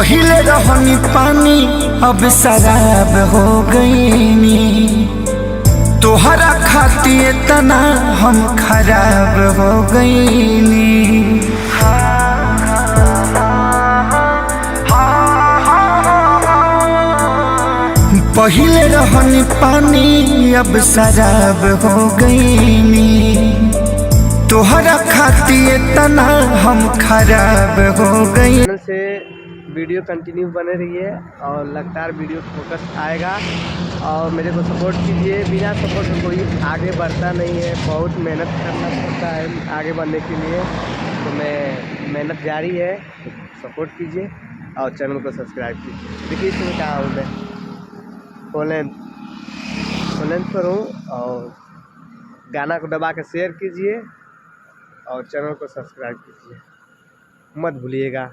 पहिले रहनी पानी अब शराब हो गईनी, तोहरा खातिर तना हम खराब हो गईनी। पहिले रहनी पानी अब शराब हो गईनी, तोहरा खातिर तना हम खराब हो गई। से वीडियो कंटिन्यू बने रही है और लगातार वीडियो फोकस आएगा और मेरे को सपोर्ट कीजिए। बिना सपोर्ट कोई आगे बढ़ता नहीं है, बहुत मेहनत करना पड़ता है आगे बढ़ने के लिए, तो मैं मेहनत जारी है। सपोर्ट कीजिए और चैनल को सब्सक्राइब कीजिए। देखिए इसमें कहाँ हूँ मैं, फोलेंथ पर हूँ। और गाना को दबा के शेयर कीजिए और चैनल को सब्सक्राइब कीजिए, मत भूलिएगा।